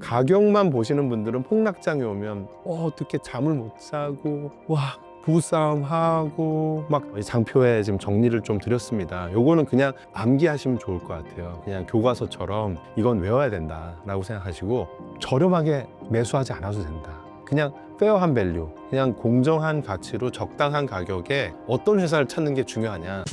가격만 보시는 분들은 폭락장이 오면 어떻게 잠을 못 자고 와 부부싸움 하고 막 장표에 지금 정리를 좀 드렸습니다. 요거는 그냥 암기하시면 좋을 것 같아요. 그냥 교과서처럼 이건 외워야 된다 라고 생각하시고 저렴하게 매수하지 않아도 된다. 그냥 페어한 밸류, 그냥 공정한 가치로 적당한 가격에 어떤 회사를 찾는 게 중요하냐.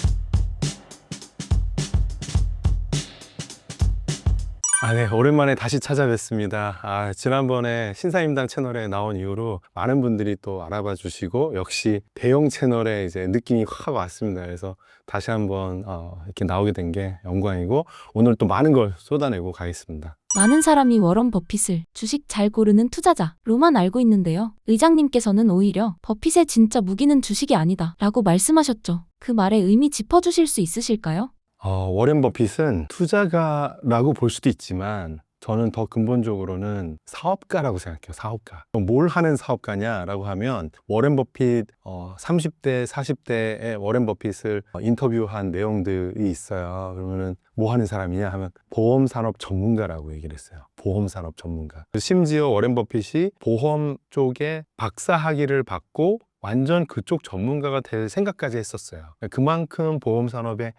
네, 오랜만에 다시 찾아뵙습니다. 지난번에 신사임당 채널에 나온 이후로 많은 분들이 또 알아봐 주시고, 역시 대형 채널에 이제 느낌이 확 왔습니다. 그래서 다시 한번 이렇게 나오게 된 게 영광이고, 오늘 또 많은 걸 쏟아내고 가겠습니다. 많은 사람이 워런 버핏을 주식 잘 고르는 투자자로만 알고 있는데요. 의장님께서는 오히려 버핏의 진짜 무기는 주식이 아니다 라고 말씀하셨죠. 그 말의 의미 짚어주실 수 있으실까요? 워렌 버핏은 투자가라고 볼 수도 있지만 저는 더 근본적으로는 사업가라고 생각해요. 사업가. 뭘 하는 사업가냐라고 하면 워렌 버핏 30대, 40대의 워렌 버핏을 인터뷰한 내용들이 있어요. 그러면은 뭐 하는 사람이냐 하면 보험산업 전문가라고 얘기를 했어요. 보험산업 전문가. 심지어 워렌 버핏이 보험 쪽에 박사 학위를 받고 완전 그쪽 전문가가 될 생각까지 했었어요. 그만큼 보험산업의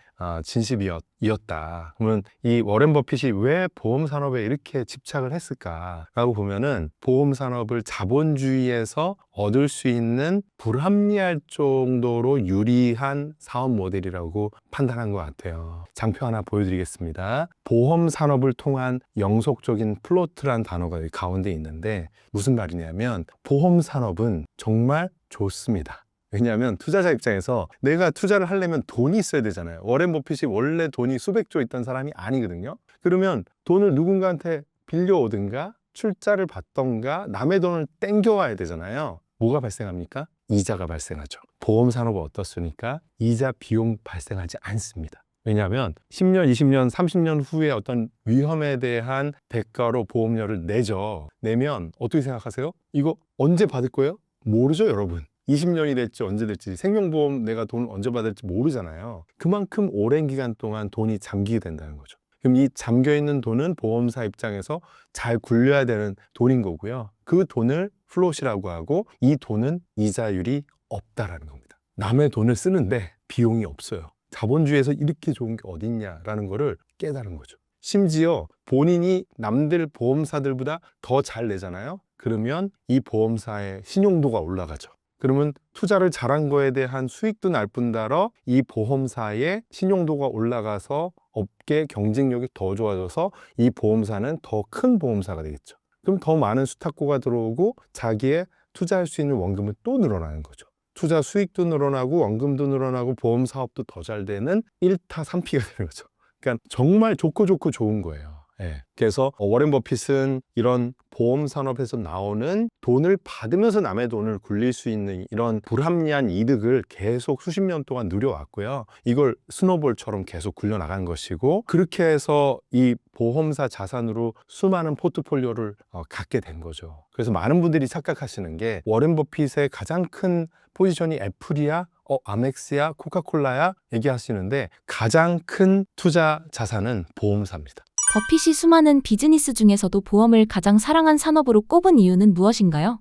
진심이었다. 그러면 이 워렌 버핏이 왜 보험산업에 이렇게 집착을 했을까라고 보면은 보험산업을 자본주의에서 얻을 수 있는 불합리할 정도로 유리한 사업 모델이라고 판단한 것 같아요. 장표 하나 보여드리겠습니다. 보험산업을 통한 영속적인 플로트란 단어가 여기 가운데 있는데 무슨 말이냐면 보험산업은 정말 좋습니다. 왜냐하면 투자자 입장에서 내가 투자를 하려면 돈이 있어야 되잖아요. 워렌 버핏이 원래 돈이 수백조 있던 사람이 아니거든요. 그러면 돈을 누군가한테 빌려오든가 출자를 받던가 남의 돈을 땡겨와야 되잖아요. 뭐가 발생합니까? 이자가 발생하죠. 보험산업은 어떻습니까? 이자 비용 발생하지 않습니다. 왜냐하면 10년, 20년, 30년 후에 어떤 위험에 대한 대가로 보험료를 내면 어떻게 생각하세요? 이거 언제 받을 거예요? 모르죠, 여러분. 20년이 될지 언제 될지 생명보험 내가 돈을 언제 받을지 모르잖아요. 그만큼 오랜 기간 동안 돈이 잠기게 된다는 거죠. 그럼 이 잠겨있는 돈은 보험사 입장에서 잘 굴려야 되는 돈인 거고요. 그 돈을 플롯이라고 하고 이 돈은 이자율이 없다라는 겁니다. 남의 돈을 쓰는데 비용이 없어요. 자본주의에서 이렇게 좋은 게 어딨냐라는 거를 깨달은 거죠. 심지어 본인이 남들 보험사들보다 더 잘 내잖아요. 그러면 이 보험사의 신용도가 올라가죠. 그러면 투자를 잘한 거에 대한 수익도 날 뿐더러 이 보험사의 신용도가 올라가서 업계 경쟁력이 더 좋아져서 이 보험사는 더 큰 보험사가 되겠죠. 그럼 더 많은 수탁고가 들어오고 자기의 투자할 수 있는 원금은 또 늘어나는 거죠. 투자 수익도 늘어나고 원금도 늘어나고 보험 사업도 더 잘 되는 1타 3피가 되는 거죠. 그러니까 정말 좋고 좋은 거예요. 그래서 워렌 버핏은 이런 보험 산업에서 나오는 돈을 받으면서 남의 돈을 굴릴 수 있는 이런 불합리한 이득을 계속 수십 년 동안 누려왔고요. 이걸 스노볼처럼 계속 굴려나간 것이고 그렇게 해서 이 보험사 자산으로 수많은 포트폴리오를 갖게 된 거죠. 그래서 많은 분들이 착각하시는 게 워렌 버핏의 가장 큰 포지션이 애플이야? 아멕스야? 코카콜라야? 얘기하시는데 가장 큰 투자 자산은 보험사입니다. 버핏이 수많은 비즈니스 중에서도 보험을 가장 사랑한 산업으로 꼽은 이유는 무엇인가요?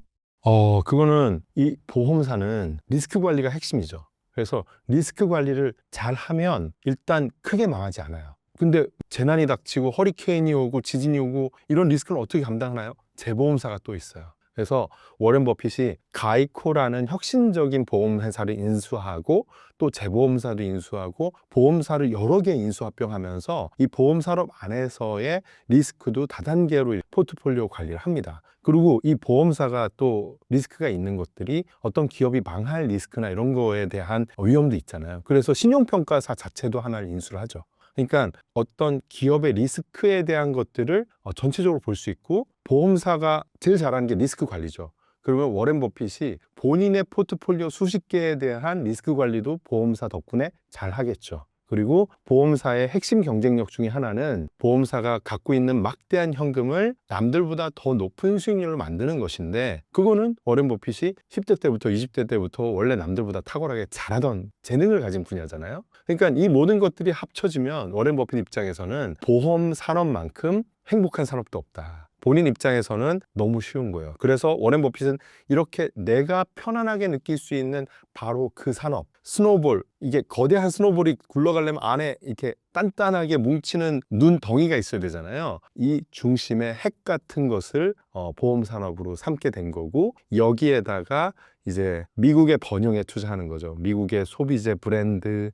그거는 이 보험사는 리스크 관리가 핵심이죠. 그래서 리스크 관리를 잘 하면 일단 크게 망하지 않아요. 근데 재난이 닥치고 허리케인이 오고 지진이 오고 이런 리스크를 어떻게 감당하나요? 재보험사가 또 있어요. 그래서 워렌 버핏이 가이코라는 혁신적인 보험회사를 인수하고 또 재보험사도 인수하고 보험사를 여러 개 인수합병하면서 이 보험산업 안에서의 리스크도 다단계로 포트폴리오 관리를 합니다. 그리고 이 보험사가 또 리스크가 있는 것들이 어떤 기업이 망할 리스크나 이런 거에 대한 위험도 있잖아요. 그래서 신용평가사 자체도 하나를 인수를 하죠. 그러니까 어떤 기업의 리스크에 대한 것들을 전체적으로 볼 수 있고 보험사가 제일 잘하는 게 리스크 관리죠. 그러면 워렌 버핏이 본인의 포트폴리오 수십 개에 대한 리스크 관리도 보험사 덕분에 잘 하겠죠. 그리고 보험사의 핵심 경쟁력 중에 하나는 보험사가 갖고 있는 막대한 현금을 남들보다 더 높은 수익률을 만드는 것인데 그거는 워렌 버핏이 10대 때부터 20대 때부터 원래 남들보다 탁월하게 잘하던 재능을 가진 분야잖아요. 그러니까 이 모든 것들이 합쳐지면 워렌 버핏 입장에서는 보험 산업만큼 행복한 산업도 없다. 본인 입장에서는 너무 쉬운 거예요. 그래서 워렌 버핏은 이렇게 내가 편안하게 느낄 수 있는 바로 그 산업, 스노볼, 이게 거대한 스노볼이 굴러가려면 안에 이렇게 단단하게 뭉치는 눈덩이가 있어야 되잖아요. 이 중심에 핵 같은 것을 보험 산업으로 삼게 된 거고, 여기에다가 이제 미국의 번영에 투자하는 거죠. 미국의 소비재 브랜드,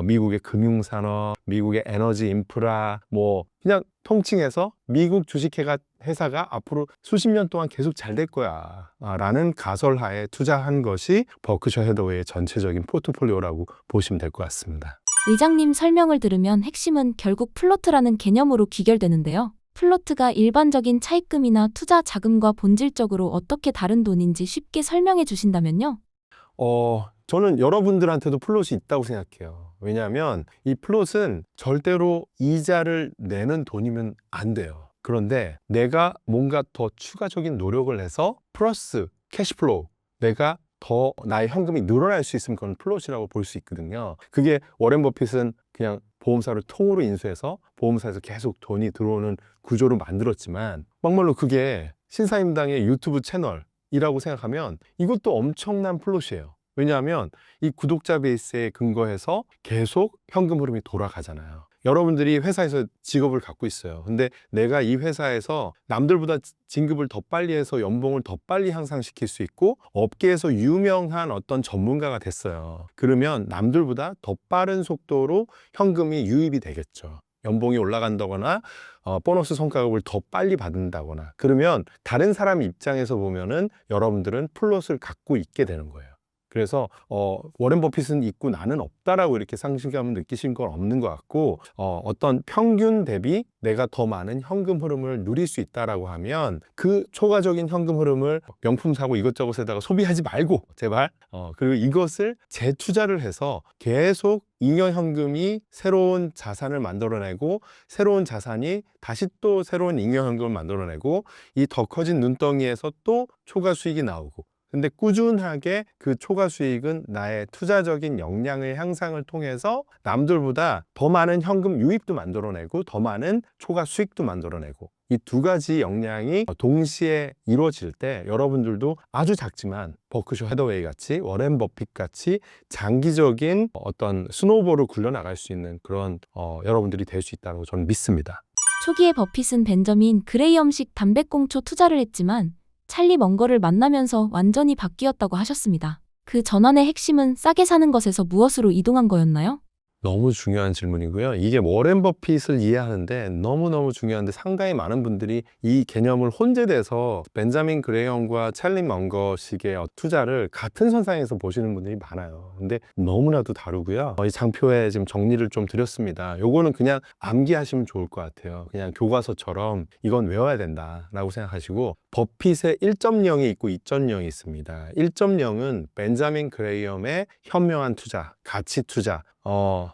미국의 금융산업, 미국의 에너지 인프라, 뭐 그냥 통칭해서 미국 회사가 앞으로 수십 년 동안 계속 잘 될 거야 라는 가설하에 투자한 것이 버크셔 해더웨이의 전체적인 포트폴리오라고 보시면 될 것 같습니다. 의장님 설명을 들으면 핵심은 결국 플로트라는 개념으로 귀결되는데요. 플로트가 일반적인 차입금이나 투자 자금과 본질적으로 어떻게 다른 돈인지 쉽게 설명해 주신다면요? 저는 여러분들한테도 플롯이 있다고 생각해요. 왜냐하면 이 플롯은 절대로 이자를 내는 돈이면 안 돼요. 그런데 내가 뭔가 더 추가적인 노력을 해서 플러스 캐시플로우, 내가 더 나의 현금이 늘어날 수 있으면 그건 플롯이라고 볼 수 있거든요. 그게 워렌 버핏은 그냥 보험사를 통으로 인수해서 보험사에서 계속 돈이 들어오는 구조를 만들었지만, 막말로 그게 신사임당의 유튜브 채널이라고 생각하면 이것도 엄청난 플롯이에요. 왜냐하면 이 구독자 베이스에 근거해서 계속 현금 흐름이 돌아가잖아요. 여러분들이 회사에서 직업을 갖고 있어요. 근데 내가 이 회사에서 남들보다 진급을 더 빨리 해서 연봉을 더 빨리 향상시킬 수 있고 업계에서 유명한 어떤 전문가가 됐어요. 그러면 남들보다 더 빠른 속도로 현금이 유입이 되겠죠. 연봉이 올라간다거나 보너스 성과급을 더 빨리 받는다거나, 그러면 다른 사람 입장에서 보면은 여러분들은 플롯을 갖고 있게 되는 거예요. 그래서 워렌 버핏은 있고 나는 없다라고 이렇게 상실감을 느끼신 건 없는 것 같고, 어떤 평균 대비 내가 더 많은 현금 흐름을 누릴 수 있다라고 하면 그 초과적인 현금 흐름을 명품 사고 이것저것에다가 소비하지 말고 제발, 그리고 이것을 재투자를 해서 계속 잉여 현금이 새로운 자산을 만들어내고, 새로운 자산이 다시 또 새로운 잉여 현금을 만들어내고, 이 더 커진 눈덩이에서 또 초과 수익이 나오고, 근데 꾸준하게 그 초과 수익은 나의 투자적인 역량의 향상을 통해서 남들보다 더 많은 현금 유입도 만들어내고 더 많은 초과 수익도 만들어내고, 이 두 가지 역량이 동시에 이루어질 때 여러분들도 아주 작지만 버크셔 해더웨이 같이, 워렌 버핏 같이 장기적인 어떤 스노우볼을 굴려나갈 수 있는 그런 여러분들이 될 수 있다고 저는 믿습니다. 초기에 버핏은 벤저민 그레이엄식 담배꽁초 투자를 했지만 찰리 먼거를 만나면서 완전히 바뀌었다고 하셨습니다. 그 전환의 핵심은 싸게 사는 것에서 무엇으로 이동한 거였나요? 너무 중요한 질문이고요. 이게 워렌 버핏을 이해하는데 너무너무 중요한데, 상당히 많은 분들이 이 개념을 혼재돼서 벤자민 그레이엄과 찰리 먼거식의 투자를 같은 선상에서 보시는 분들이 많아요. 근데 너무나도 다르고요. 이 장표에 지금 정리를 좀 드렸습니다. 요거는 그냥 암기하시면 좋을 것 같아요. 그냥 교과서처럼 이건 외워야 된다라고 생각하시고, 버핏의 1.0이 있고 2.0이 있습니다. 1.0은 벤자민 그레이엄의 현명한 투자, 가치 투자,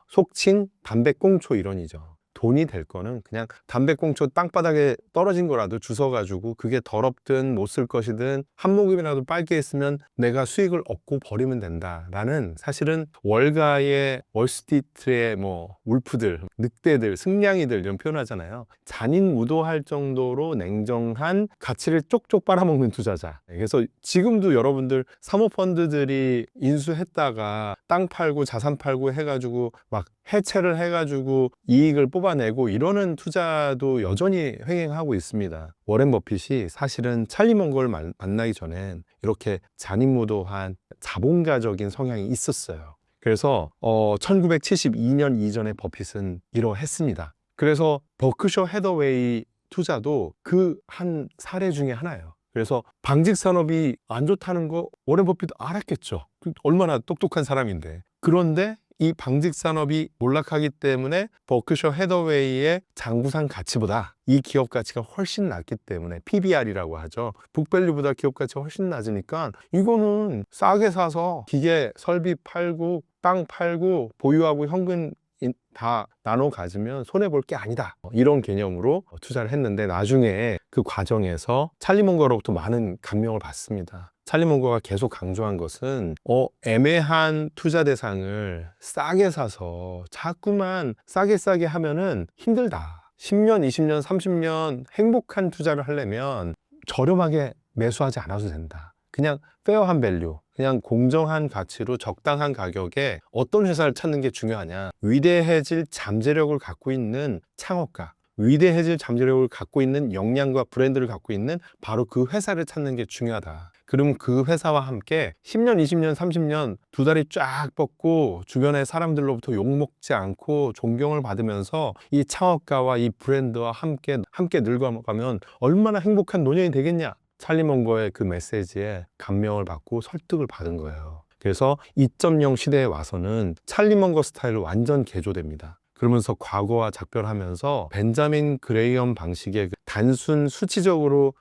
속칭 담배꽁초 이론이죠. 돈이 될 거는 그냥 담배꽁초 땅바닥에 떨어진 거라도 주워가지고 그게 더럽든 못 쓸 것이든 한 모금이라도 빨게 했으면 내가 수익을 얻고 버리면 된다라는, 사실은 월가의 월스트리트의 뭐 울프들, 늑대들, 승냥이들 이런 표현하잖아요. 잔인무도할 정도로 냉정한 가치를 쪽쪽 빨아먹는 투자자. 그래서 지금도 여러분들 사모펀드들이 인수했다가 땅 팔고 자산 팔고 해가지고 막 해체를 해가지고 이익을 뽑아내고 이러는 투자도 여전히 횡행하고 있습니다. 워렌 버핏이 사실은 찰리 먼거를 만나기 전엔 이렇게 잔인무도한 자본가적인 성향이 있었어요. 그래서 1972년 이전에 버핏은 이러했습니다. 그래서 버크셔 해더웨이 투자도 그 한 사례 중에 하나예요. 그래서 방직 산업이 안 좋다는 거 워렌 버핏도 알았겠죠. 얼마나 똑똑한 사람인데. 그런데 이 방직 산업이 몰락하기 때문에 버크셔 해더웨이의 장부상 가치보다 이 기업 가치가 훨씬 낮기 때문에, PBR이라고 하죠. 북밸류보다 기업 가치가 훨씬 낮으니까 이거는 싸게 사서 기계 설비 팔고 땅 팔고 보유하고 현금 다 나눠 가지면 손해볼 게 아니다, 이런 개념으로 투자를 했는데, 나중에 그 과정에서 찰리 먼거로부터 많은 감명을 받습니다. 찰리 먼거가 계속 강조한 것은 애매한 투자 대상을 싸게 사서 자꾸만 싸게 하면은 힘들다, 10년, 20년, 30년 행복한 투자를 하려면 저렴하게 매수하지 않아도 된다. 그냥 페어한 밸류, 그냥 공정한 가치로 적당한 가격에 어떤 회사를 찾는 게 중요하냐. 위대해질 잠재력을 갖고 있는 창업가, 위대해질 잠재력을 갖고 있는 역량과 브랜드를 갖고 있는 바로 그 회사를 찾는 게 중요하다. 그럼 그 회사와 함께 10년, 20년, 30년 두 다리 쫙 뻗고 주변의 사람들로부터 욕먹지 않고 존경을 받으면서 이 창업가와 이 브랜드와 함께 늙어가면 얼마나 행복한 노년이 되겠냐. 찰리 먼거의 그 메시지에 감명을 받고 설득을 받은 거예요. 그래서 2.0 시대에 와서는 찰리 먼거 스타일로 완전 개조됩니다. 그러면서 과거와 작별하면서 벤자민 그레이엄 방식의 그 단순 수치적으로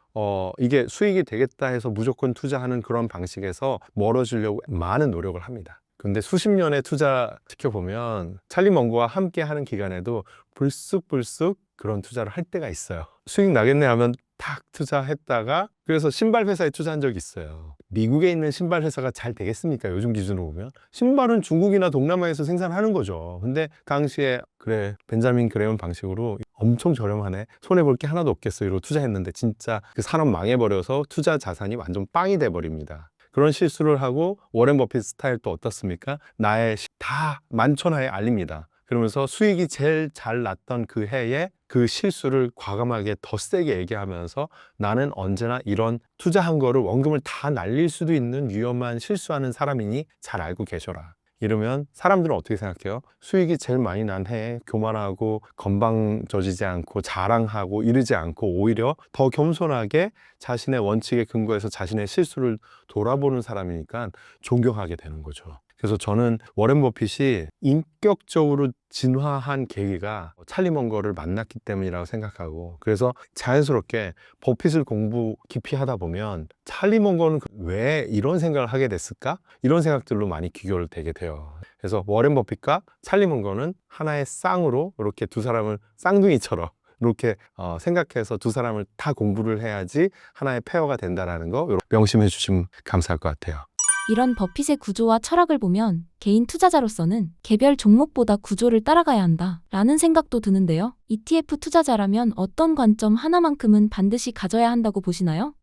이게 수익이 되겠다 해서 무조건 투자하는 그런 방식에서 멀어지려고 많은 노력을 합니다. 근데 수십 년의 투자 지켜보면 찰리 먼거와 함께 하는 기간에도 불쑥불쑥 그런 투자를 할 때가 있어요. 수익 나겠네 하면 탁 투자했다가 그래서 신발 회사에 투자한 적이 있어요. 미국에 있는 신발 회사가 잘 되겠습니까? 요즘 기준으로 보면 신발은 중국이나 동남아에서 생산하는 거죠. 근데 당시에 그래 벤자민 그레이엄 방식으로 엄청 저렴하네, 손해볼 게 하나도 없겠어 이러고 투자했는데 진짜 그 산업 망해버려서 투자 자산이 완전 빵이 돼버립니다. 그런 실수를 하고 워렌 버핏 스타일 또 어떻습니까? 나의 다 만천하에 알립니다. 그러면서 수익이 제일 잘 났던 그 해에 그 실수를 과감하게 더 세게 얘기하면서 나는 언제나 이런 투자한 거를 원금을 다 날릴 수도 있는 위험한 실수하는 사람이니 잘 알고 계셔라. 이러면 사람들은 어떻게 생각해요? 수익이 제일 많이 난 해에 교만하고 건방져지지 않고 자랑하고 이러지 않고 오히려 더 겸손하게 자신의 원칙에 근거해서 자신의 실수를 돌아보는 사람이니까 존경하게 되는 거죠. 그래서 저는 워렌 버핏이 인격적으로 진화한 계기가 찰리 먼거를 만났기 때문이라고 생각하고, 그래서 자연스럽게 버핏을 공부 깊이 하다 보면 찰리 먼거는 왜 이런 생각을 하게 됐을까? 이런 생각들로 많이 귀결 되게 돼요. 그래서 워렌 버핏과 찰리 먼거는 하나의 쌍으로 이렇게 두 사람을 쌍둥이처럼 이렇게 생각해서 두 사람을 다 공부를 해야지 하나의 페어가 된다는 거 명심해 주시면 감사할 것 같아요. 이런 버핏의 구조와 철학을 보면 개인 투자자로서는 개별 종목보다 구조를 따라가야 한다 라는 생각도 드는데요. ETF 투자자라면 어떤 관점 하나만큼은 반드시 가져야 한다고 보시나요?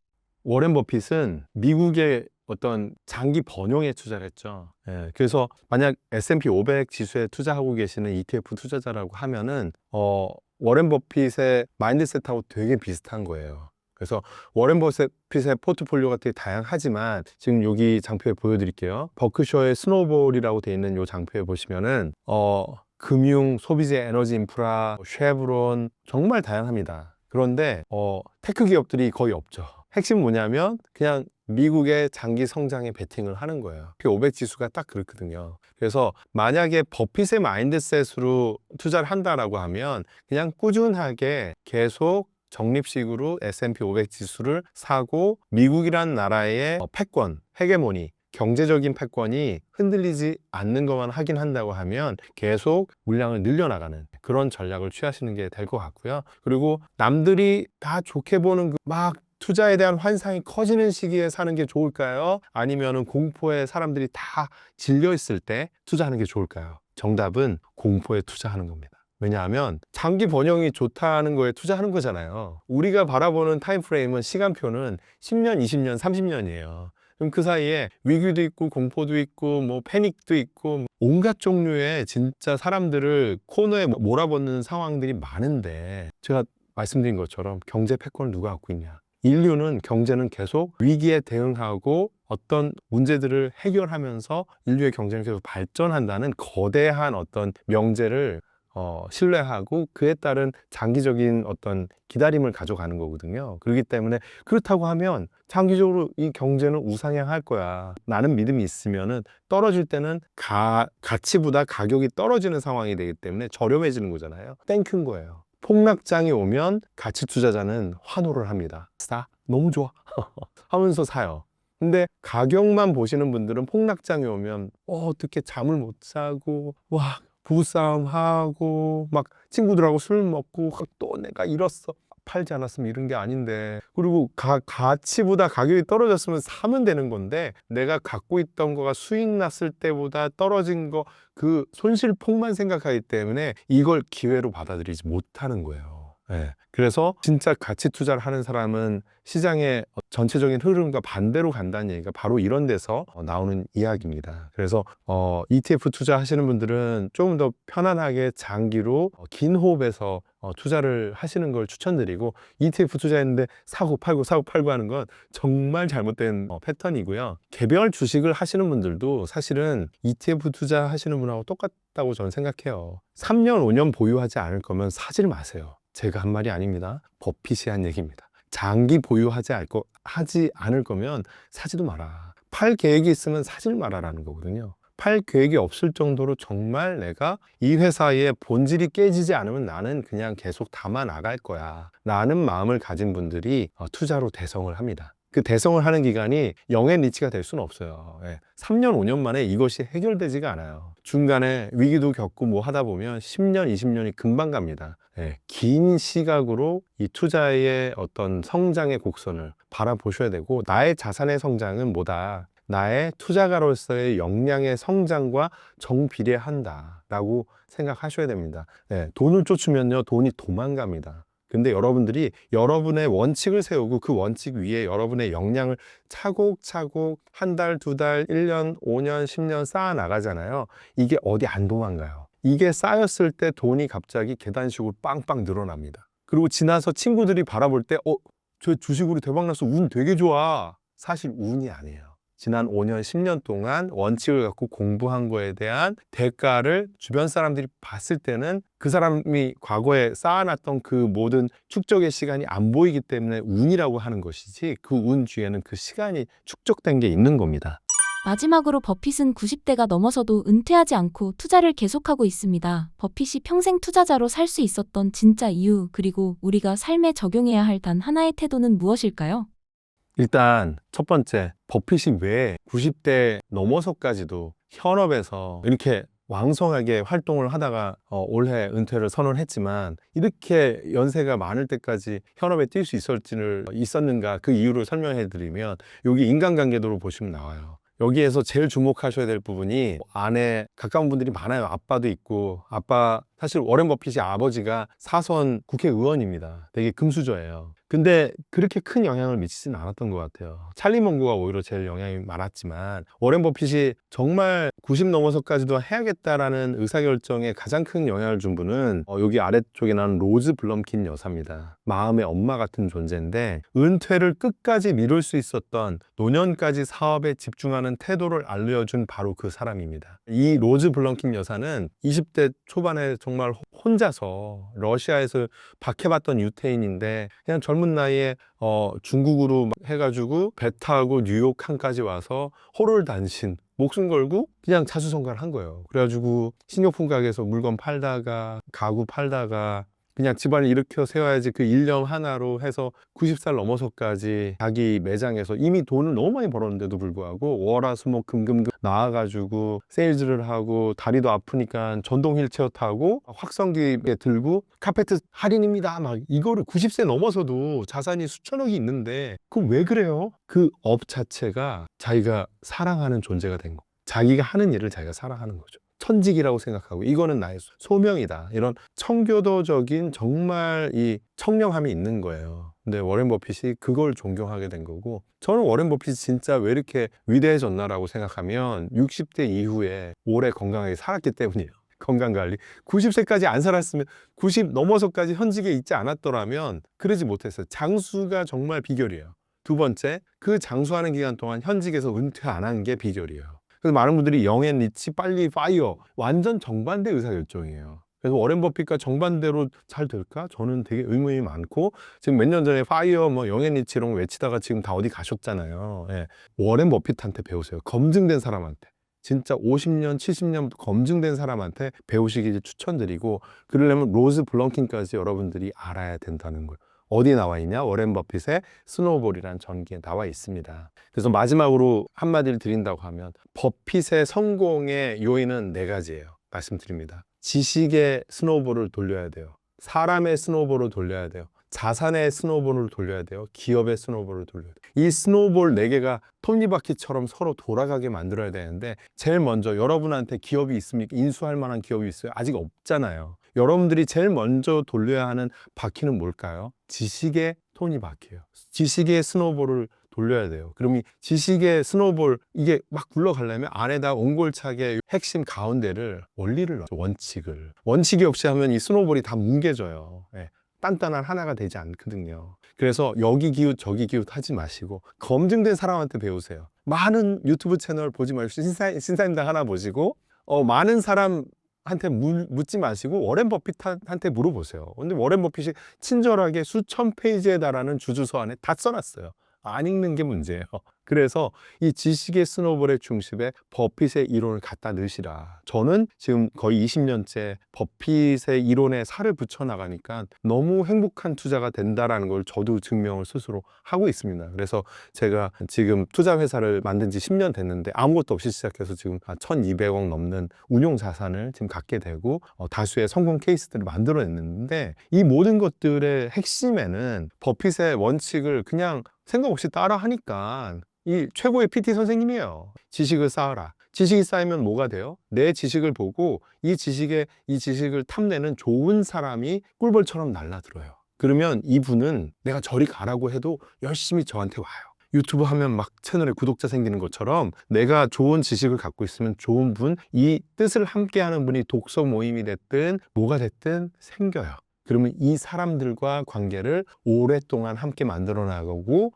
워렌 버핏은 미국의 어떤 장기 번영에 투자를 했죠. 예, 그래서 만약 S&P 500 지수에 투자하고 계시는 ETF 투자자라고 하면은 워렌 버핏의 마인드셋하고 되게 비슷한 거예요. 그래서 워렌 버핏의 포트폴리오가 되게 다양하지만 지금 여기 장표에 보여드릴게요. 버크셔의 스노우볼이라고 되어 있는 이 장표에 보시면은 금융, 소비재, 에너지 인프라, 쉐브론 정말 다양합니다. 그런데 테크 기업들이 거의 없죠. 핵심 뭐냐면 그냥 미국의 장기 성장에 베팅을 하는 거예요. 500 지수가 딱 그렇거든요. 그래서 만약에 버핏의 마인드셋으로 투자를 한다라고 하면 그냥 꾸준하게 계속 적립식으로 S&P 500 지수를 사고 미국이란 나라의 패권, 헤게모니, 경제적인 패권이 흔들리지 않는 것만 확인한다고 하면 계속 물량을 늘려나가는 그런 전략을 취하시는 게 될 것 같고요. 그리고 남들이 다 좋게 보는 막 투자에 대한 환상이 커지는 시기에 사는 게 좋을까요? 아니면은 공포에 사람들이 다 질려 있을 때 투자하는 게 좋을까요? 정답은 공포에 투자하는 겁니다. 왜냐하면 장기 번영이 좋다는 거에 투자하는 거잖아요. 우리가 바라보는 타임프레임은 시간표는 10년, 20년, 30년이에요. 그럼 그 사이에 위기도 있고 공포도 있고 뭐 패닉도 있고 온갖 종류의 진짜 사람들을 코너에 몰아넣는 상황들이 많은데 제가 말씀드린 것처럼 경제 패권을 누가 갖고 있냐? 인류는 경제는 계속 위기에 대응하고 어떤 문제들을 해결하면서 인류의 경제는 계속 발전한다는 거대한 어떤 명제를 신뢰하고 그에 따른 장기적인 어떤 기다림을 가져가는 거거든요. 그렇기 때문에 그렇다고 하면 장기적으로 이 경제는 우상향할 거야 라는 믿음이 있으면은 떨어질 때는 가치보다 가격이 떨어지는 상황이 되기 때문에 저렴해지는 거잖아요. 땡큰 거예요. 폭락장이 오면 가치 투자자는 환호를 합니다. 너무 좋아 하면서 사요. 근데 가격만 보시는 분들은 폭락장이 오면 어떻게 잠을 못 자고 와 부부싸움 하고 막 친구들하고 술 먹고 또 내가 잃었어, 팔지 않았으면 이런 게 아닌데, 그리고 가치보다 가격이 떨어졌으면 사면 되는 건데 내가 갖고 있던 거가 수익 났을 때보다 떨어진 거 그 손실폭만 생각하기 때문에 이걸 기회로 받아들이지 못하는 거예요. 예. 그래서 진짜 가치 투자를 하는 사람은 시장의 전체적인 흐름과 반대로 간다는 얘기가 바로 이런 데서 나오는 이야기입니다. 그래서 ETF 투자하시는 분들은 조금 더 편안하게 장기로 긴 호흡에서 투자를 하시는 걸 추천드리고, ETF 투자했는데 사고 팔고 하는 건 정말 잘못된 패턴이고요. 개별 주식을 하시는 분들도 사실은 ETF 투자하시는 분하고 똑같다고 저는 생각해요. 3년, 5년 보유하지 않을 거면 사질 마세요. 제가 한 말이 아닙니다. 버핏이 한 얘기입니다. 장기 보유하지 않을 거면 사지도 마라. 팔 계획이 있으면 사질 마라라는 거거든요. 팔 계획이 없을 정도로 정말 내가 이 회사의 본질이 깨지지 않으면 나는 그냥 계속 담아 나갈 거야 라는 마음을 가진 분들이 투자로 대성을 합니다. 그 대성을 하는 기간이 영앤 리치가 될 수는 없어요. 3년, 5년 만에 이것이 해결되지가 않아요. 중간에 위기도 겪고 뭐 하다 보면 10년, 20년이 금방 갑니다. 긴 시각으로 이 투자의 어떤 성장의 곡선을 바라보셔야 되고, 나의 자산의 성장은 뭐다? 나의 투자가로서의 역량의 성장과 정비례한다 라고 생각하셔야 됩니다. 돈을 쫓으면요, 돈이 도망갑니다. 근데 여러분들이 여러분의 원칙을 세우고 그 원칙 위에 여러분의 역량을 차곡차곡 한 달, 두 달, 1년, 5년, 10년 쌓아 나가잖아요. 이게 어디 안 도망가요. 이게 쌓였을 때 돈이 갑자기 계단식으로 빵빵 늘어납니다. 그리고 지나서 친구들이 바라볼 때 저 주식으로 대박났어, 운 되게 좋아. 사실 운이 아니에요. 지난 5년, 10년 동안 원칙을 갖고 공부한 거에 대한 대가를 주변 사람들이 봤을 때는 그 사람이 과거에 쌓아놨던 그 모든 축적의 시간이 안 보이기 때문에 운이라고 하는 것이지, 그 운 뒤에는 그 시간이 축적된 게 있는 겁니다. 마지막으로 버핏은 90대가 넘어서도 은퇴하지 않고 투자를 계속하고 있습니다. 버핏이 평생 투자자로 살 수 있었던 진짜 이유, 그리고 우리가 삶에 적용해야 할 단 하나의 태도는 무엇일까요? 일단 첫 번째, 버핏이 왜 90대 넘어서까지도 현업에서 이렇게 왕성하게 활동을 하다가 올해 은퇴를 선언했지만 이렇게 연세가 많을 때까지 현업에 뛸 수 있었는가, 그 이유를 설명해 드리면 여기 인간관계도로 보시면 나와요. 여기에서 제일 주목하셔야 될 부분이, 안에 가까운 분들이 많아요. 아빠도 있고, 사실 워렌 버핏이 아버지가 사선 국회의원입니다. 되게 금수저예요. 근데 그렇게 큰 영향을 미치진 않았던 것 같아요. 찰리 먼고가 오히려 제일 영향이 많았지만, 워렌 버핏이 정말 90 넘어서까지도 해야겠다라는 의사결정에 가장 큰 영향을 준 분은 여기 아래쪽에 나오는 로즈 블럼킨 여사입니다. 마음의 엄마 같은 존재인데, 은퇴를 끝까지 미룰 수 있었던, 노년까지 사업에 집중하는 태도를 알려준 바로 그 사람입니다. 이 로즈 블럼킨 여사는 20대 초반에 정말 혼자서 러시아에서 박해받던 유태인인데, 그냥 젊은 나이에 중국으로 해가지고 배 타고 뉴욕 칸까지 와서 호롤단신 목숨 걸고 그냥 자수성가를 한 거예요. 그래가지고 식료품 가게에서 물건 팔다가, 가구 팔다가, 그냥 집안을 일으켜 세워야지 그 일념 하나로 해서 90살 넘어서까지 자기 매장에서 이미 돈을 너무 많이 벌었는데도 불구하고 월화수목 금금 나와가지고 세일즈를 하고, 다리도 아프니까 전동 휠체어 타고 확성기에 들고 카페트 할인입니다 막 이거를 90세 넘어서도 자산이 수천억이 있는데, 그거 왜 그래요? 그 업 자체가 자기가 사랑하는 존재가 된 거, 자기가 하는 일을 자기가 사랑하는 거죠. 천직이라고 생각하고 이거는 나의 소명이다, 이런 청교도적인 정말 이 청량함이 있는 거예요. 근데 워렌 버핏이 그걸 존경하게 된 거고, 저는 워렌 버핏이 진짜 왜 이렇게 위대해졌나라고 생각하면 60대 이후에 오래 건강하게 살았기 때문이에요. 건강관리 90세까지 안 살았으면, 90 넘어서까지 현직에 있지 않았더라면 그러지 못했어요. 장수가 정말 비결이에요. 두 번째, 그 장수하는 기간 동안 현직에서 은퇴 안 한 게 비결이에요. 그래서 많은 분들이 영앤 리치 빨리 파이어, 완전 정반대 의사결정이에요. 그래서 워렌 버핏과 정반대로 잘 될까? 저는 되게 의문이 많고, 지금 몇 년 전에 파이어, 영앤 리치 이런 거 외치다가 지금 다 어디 가셨잖아요. 워렌 버핏한테 배우세요. 검증된 사람한테. 진짜 50년, 70년 검증된 사람한테 배우시길 추천드리고, 그러려면 로즈 블럼킨까지 여러분들이 알아야 된다는 거예요. 어디에 나와 있냐? 워렌 버핏의 스노우볼이라는 전기에 나와 있습니다. 그래서 마지막으로 한마디를 드린다고 하면, 버핏의 성공의 요인은 4가지예요. 말씀드립니다. 지식의 스노우볼을 돌려야 돼요. 사람의 스노우볼을 돌려야 돼요. 자산의 스노우볼을 돌려야 돼요. 기업의 스노우볼을 돌려야 돼요. 이 스노우볼 4개가 톱니바퀴처럼 서로 돌아가게 만들어야 되는데, 제일 먼저 여러분한테 기업이 있습니까? 인수할 만한 기업이 있어요? 아직 없잖아요. 여러분들이 제일 먼저 돌려야 하는 바퀴는 뭘까요? 지식의 톱니바퀴예요. 지식의 스노볼을 돌려야 돼요. 그럼 이 지식의 스노볼, 이게 막 굴러가려면 안에다 옹골차게 핵심 가운데를 원리를 넣어요. 원칙을. 원칙이 없이 하면 이 스노볼이 다 뭉개져요. 예. 단단한 하나가 되지 않거든요. 그래서 여기 기웃 저기 기웃 하지 마시고 검증된 사람한테 배우세요. 많은 유튜브 채널 보지 말고 신사임당 하나 보시고 많은 사람한테 묻지 마시고 워렌 버핏한테 물어보세요. 근데 워렌 버핏이 친절하게 수천 페이지에 달하는 주주서 안에 다 써놨어요. 안 읽는 게 문제예요. 그래서 이 지식의 스노볼의 중심에 버핏의 이론을 갖다 넣으시라. 저는 지금 거의 20년째 버핏의 이론에 살을 붙여 나가니까 너무 행복한 투자가 된다라는 걸 저도 증명을 스스로 하고 있습니다. 그래서 제가 지금 투자 회사를 만든 지 10년 됐는데 아무것도 없이 시작해서 지금 1,200억 넘는 운용 자산을 지금 갖게 되고 다수의 성공 케이스들을 만들어냈는데, 이 모든 것들의 핵심에는 버핏의 원칙을 그냥 생각 없이 따라 하니까 이 최고의 PT 선생님이에요. 지식을 쌓아라. 지식이 쌓이면 뭐가 돼요? 내 지식을 보고 이 지식을 탐내는 좋은 사람이 꿀벌처럼 날라들어요. 그러면 이분은 내가 저리 가라고 해도 열심히 저한테 와요. 유튜브 하면 막 채널에 구독자 생기는 것처럼 내가 좋은 지식을 갖고 있으면 좋은 분, 이 뜻을 함께하는 분이 독서 모임이 됐든 뭐가 됐든 생겨요. 그러면 이 사람들과 관계를 오랫동안 함께 만들어 나가고,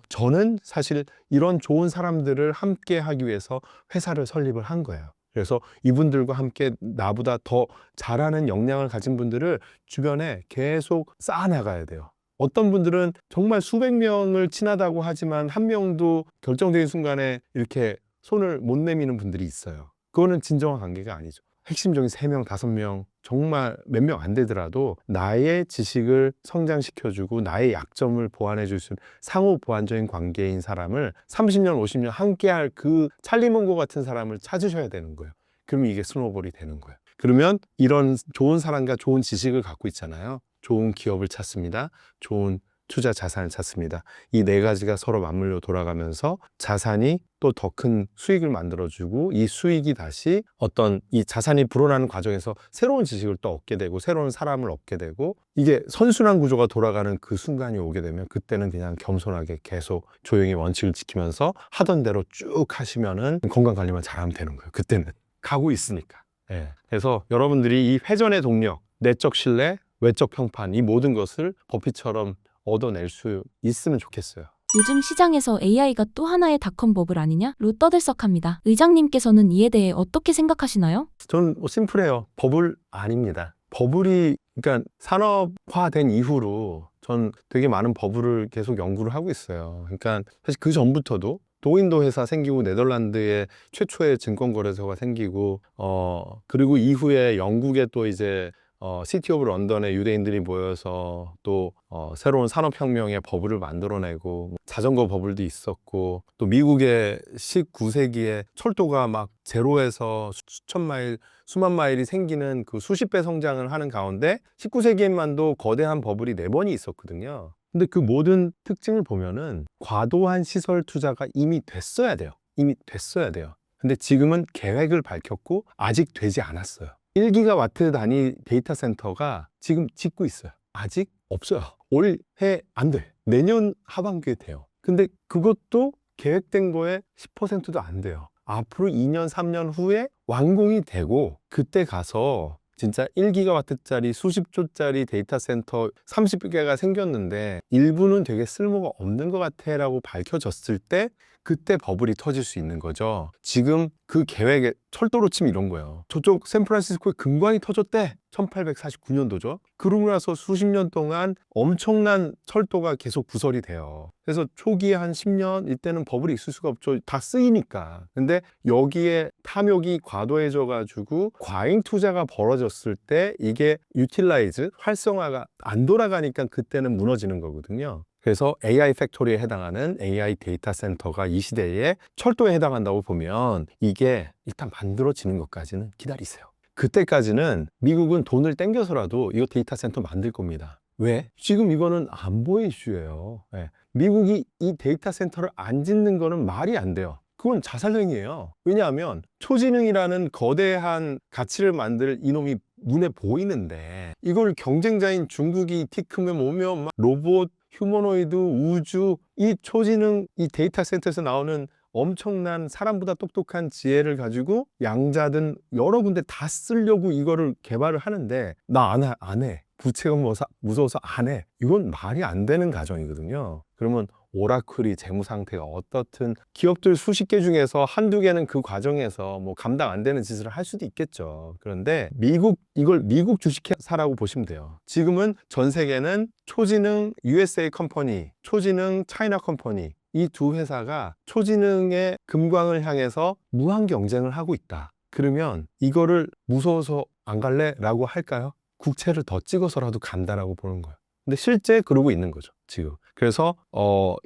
저는 사실 이런 좋은 사람들을 함께 하기 위해서 회사를 설립을 한 거예요. 그래서 이분들과 함께 나보다 더 잘하는 역량을 가진 분들을 주변에 계속 쌓아나가야 돼요. 어떤 분들은 정말 수백 명을 친하다고 하지만 한 명도 결정적인 순간에 이렇게 손을 못 내미는 분들이 있어요. 그거는 진정한 관계가 아니죠. 핵심적인 3명, 5명, 정말 몇 명 안 되더라도 나의 지식을 성장시켜주고 나의 약점을 보완해 수 있는 상호 보완적인 관계인 사람을 30년, 50년 함께할 그 찰리 문고 같은 사람을 찾으셔야 되는 거예요. 그러면 이게 스노볼이 되는 거예요. 그러면 이런 좋은 사람과 좋은 지식을 갖고 있잖아요. 좋은 기업을 찾습니다. 좋은 투자 자산을 찾습니다. 이 4가지가 서로 맞물려 돌아가면서 자산이 또 더 큰 수익을 만들어주고, 이 수익이 다시 어떤 이 자산이 불어나는 과정에서 새로운 지식을 또 얻게 되고 새로운 사람을 얻게 되고, 이게 선순환 구조가 돌아가는 그 순간이 오게 되면 그때는 그냥 겸손하게 계속 조용히 원칙을 지키면서 하던 대로 쭉 하시면은 건강관리만 잘하면 되는 거예요. 그때는 가고 있으니까. 네. 그래서 여러분들이 이 회전의 동력, 내적 신뢰, 외적 평판, 이 모든 것을 버핏처럼 얻어낼 수 있으면 좋겠어요. 요즘 시장에서 AI가 또 하나의 닷컴 버블 아니냐?로 떠들썩합니다. 의장님께서는 이에 대해 어떻게 생각하시나요? 저는 심플해요. 버블 아닙니다. 버블이, 그러니까 산업화된 이후로 전 되게 많은 버블을 계속 연구를 하고 있어요. 그러니까 사실 그 전부터도 도인도 회사 생기고 네덜란드에 최초의 증권거래소가 생기고, 그리고 이후에 영국에 또 이제 시티 오브 런던에 유대인들이 모여서 또 새로운 산업혁명의 버블을 만들어내고, 자전거 버블도 있었고, 또 미국의 19세기에 철도가 막 제로에서 수천 마일, 수만 마일이 생기는 그 수십 배 성장을 하는 가운데 19세기에만도 거대한 버블이 4번이 있었거든요. 근데 그 모든 특징을 보면은 과도한 시설 투자가 이미 됐어야 돼요. 이미 됐어야 돼요. 근데 지금은 계획을 밝혔고 아직 되지 않았어요. 1기가와트 단위 데이터 센터가 지금 짓고 있어요. 아직 없어요. 올해 안 돼. 내년 하반기에 돼요. 근데 그것도 계획된 거에 10%도 안 돼요. 앞으로 2년, 3년 후에 완공이 되고, 그때 가서 진짜 1기가와트짜리 수십 조짜리 데이터 센터 30개가 생겼는데 일부는 되게 쓸모가 없는 것 같아 라고 밝혀졌을 때, 그때 버블이 터질 수 있는 거죠. 지금 그 계획에 철도로 치면 이런 거예요. 저쪽 샌프란시스코에 금광이 터졌대. 1849년도죠. 그러고 나서 수십 년 동안 엄청난 철도가 계속 부설이 돼요. 그래서 초기에 한 10년 이때는 버블이 있을 수가 없죠. 다 쓰이니까. 근데 여기에 탐욕이 과도해져 가지고 과잉 투자가 벌어졌을 때 이게 유틸라이즈, 활성화가 안 돌아가니까 그때는 무너지는 거거든요. 그래서 AI 팩토리에 해당하는 AI 데이터 센터가 이 시대에 철도에 해당한다고 보면 이게 일단 만들어지는 것까지는 기다리세요. 그때까지는 미국은 돈을 땡겨서라도 이거 데이터 센터 만들 겁니다. 왜? 지금 이거는 안보의 이슈예요. 네. 미국이 이 데이터 센터를 안 짓는 거는 말이 안 돼요. 그건 자살행위예요. 왜냐하면 초지능이라는 거대한 가치를 만들 이놈이 눈에 보이는데 이걸 경쟁자인 중국이 티 크면 오면 막 로봇, 휴머노이드, 우주, 이 초지능, 이 데이터 센터에서 나오는 엄청난 사람보다 똑똑한 지혜를 가지고 양자든 여러 군데 다 쓰려고 이거를 개발을 하는데 나 안 해. 부채가 무서워서 안 해. 이건 말이 안 되는 가정이거든요. 그러면 오라클이 재무 상태가 어떻든 기업들 수십 개 중에서 한두 개는 그 과정에서 뭐 감당 안 되는 짓을 할 수도 있겠죠. 그런데 이걸 미국 주식회사라고 보시면 돼요. 지금은 전 세계는 초지능 USA 컴퍼니, 초지능 차이나 컴퍼니, 이 두 회사가 초지능의 금광을 향해서 무한 경쟁을 하고 있다. 그러면 이거를 무서워서 안 갈래? 라고 할까요? 국채를 더 찍어서라도 간다라고 보는 거예요. 근데 실제 그러고 있는 거죠, 지금. 그래서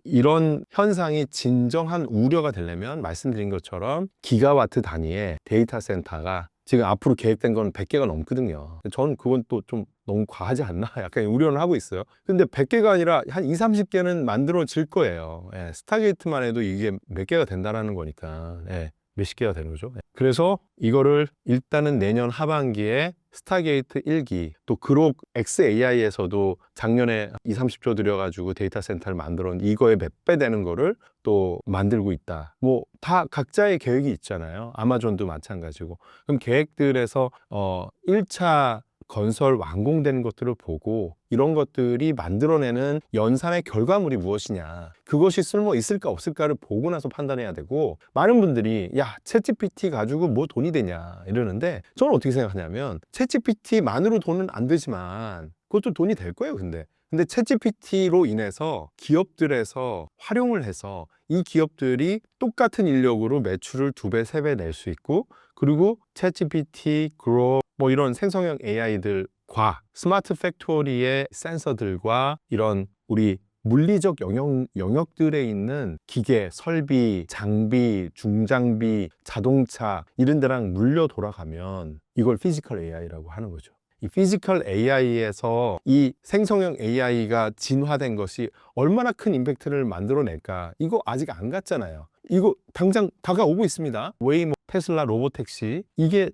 이런 현상이 진정한 우려가 되려면 말씀드린 것처럼 기가와트 단위의 데이터 센터가 지금 앞으로 계획된 건 100개가 넘거든요. 저는 그건 또 좀 너무 과하지 않나? 약간 우려는 하고 있어요. 근데 100개가 아니라 한 20, 30개는 만들어질 거예요. 예, 스타게이트만 해도 이게 몇 개가 된다라는 거니까. 예, 몇십 개가 되는 거죠. 예. 그래서 이거를 일단은 내년 하반기에 스타게이트 1기, 또 그록 XAI에서도 작년에 2, 30조 들여가지고 데이터 센터를 만들었는데 이거에 몇 배 되는 거를 또 만들고 있다. 뭐 다 각자의 계획이 있잖아요. 아마존도 마찬가지고. 그럼 계획들에서 1차 건설 완공되는 것들을 보고 이런 것들이 만들어내는 연산의 결과물이 무엇이냐, 그것이 쓸모 있을까 없을까를 보고 나서 판단해야 되고, 많은 분들이 야 챗GPT 가지고 뭐 돈이 되냐 이러는데 저는 어떻게 생각하냐면 챗GPT만으로 돈은 안 되지만 그것도 돈이 될 거예요. 근데 챗GPT로 인해서 기업들에서 활용을 해서 이 기업들이 똑같은 인력으로 매출을 2배, 3배 낼 수 있고, 그리고 챗GPT, 그록 뭐 이런 생성형 AI들과 스마트 팩토리의 센서들과 이런 우리 물리적 영역들에 있는 기계, 설비, 장비, 중장비, 자동차 이런 데랑 물려 돌아가면 이걸 피지컬 AI라고 하는 거죠. 이 피지컬 AI에서 이 생성형 AI가 진화된 것이 얼마나 큰 임팩트를 만들어낼까, 이거 아직 안 갔잖아요. 이거 당장 다가오고 있습니다. 웨이모, 테슬라 로보택시 이게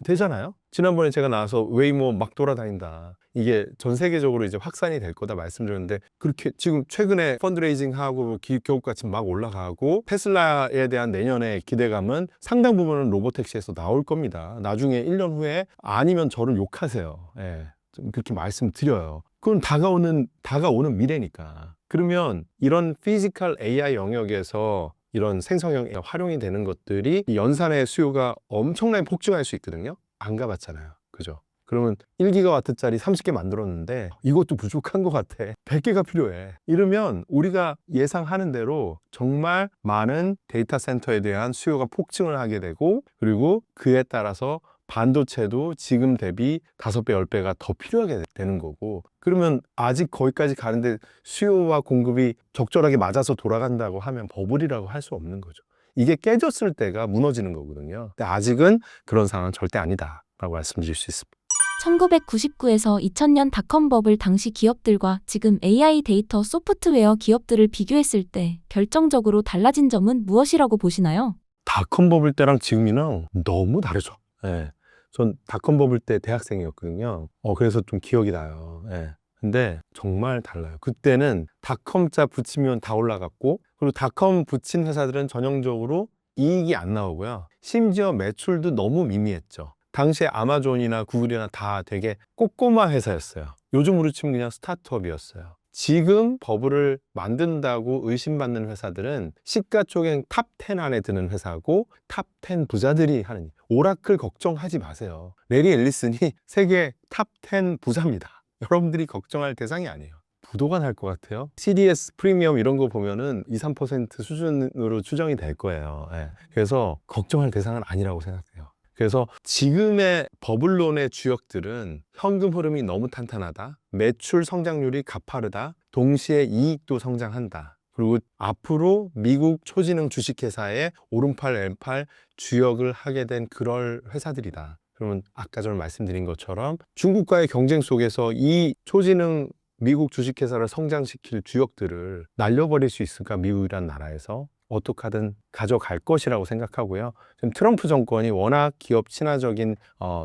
되잖아요. 지난번에 제가 나와서 웨이모 막 돌아다닌다, 이게 전 세계적으로 이제 확산이 될 거다 말씀드렸는데, 그렇게 지금 최근에 펀드레이징하고 겨울같이 막 올라가고, 테슬라에 대한 내년의 기대감은 상당 부분은 로보택시에서 나올 겁니다. 나중에 1년 후에 아니면 저를 욕하세요. 예, 좀 그렇게 말씀드려요. 그건 다가오는 미래니까. 그러면 이런 피지컬 AI 영역에서 이런 생성형 활용이 되는 것들이 연산의 수요가 엄청나게 폭증할 수 있거든요. 안 가봤잖아요. 그죠? 그러면 1기가와트짜리 30개 만들었는데 이것도 부족한 것 같아. 100개가 필요해. 이러면 우리가 예상하는 대로 정말 많은 데이터 센터에 대한 수요가 폭증을 하게 되고, 그리고 그에 따라서 반도체도 지금 대비 5배, 10배가 더 필요하게 되는 거고, 그러면 아직 거기까지 가는데 수요와 공급이 적절하게 맞아서 돌아간다고 하면 버블이라고 할 수 없는 거죠. 이게 깨졌을 때가 무너지는 거거든요. 근데 아직은 그런 상황은 절대 아니다 라고 말씀드릴 수 있습니다. 1999에서 2000년 닷컴 버블 당시 기업들과 지금 AI 데이터 소프트웨어 기업들을 비교했을 때 결정적으로 달라진 점은 무엇이라고 보시나요? 닷컴 버블 때랑 지금이랑 너무 다르죠. 예. 전 닷컴 버블 때 대학생이었거든요. 그래서 좀 기억이 나요. 예. 근데 정말 달라요. 그때는 닷컴자 붙이면 다 올라갔고, 그리고 닷컴 붙인 회사들은 전형적으로 이익이 안 나오고요. 심지어 매출도 너무 미미했죠. 당시에 아마존이나 구글이나 다 되게 꼬꼬마 회사였어요. 요즘으로 치면 그냥 스타트업이었어요. 지금 버블을 만든다고 의심받는 회사들은 시가총액 탑 10 안에 드는 회사고, 탑 10 부자들이 하는 일. 오라클 걱정하지 마세요. 레리 앨리슨이 세계 탑 10 부자입니다. 여러분들이 걱정할 대상이 아니에요. 부도가 날 것 같아요. CDS 프리미엄 이런 거 보면은 2, 3% 수준으로 추정이 될 거예요. 예. 그래서 걱정할 대상은 아니라고 생각해요. 그래서 지금의 버블론의 주역들은 현금 흐름이 너무 탄탄하다, 매출 성장률이 가파르다, 동시에 이익도 성장한다, 그리고 앞으로 미국 초지능 주식회사의 오른팔 왼팔 주역을 하게 된 그럴 회사들이다. 그러면 아까 전에 말씀드린 것처럼 중국과의 경쟁 속에서 이 초지능 미국 주식회사를 성장시킬 주역들을 날려버릴 수 있을까, 미국이란 나라에서? 어떻게 하든 가져갈 것이라고 생각하고요. 지금 트럼프 정권이 워낙 기업 친화적인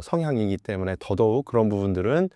성향이기 때문에 더더욱 그런 부분들은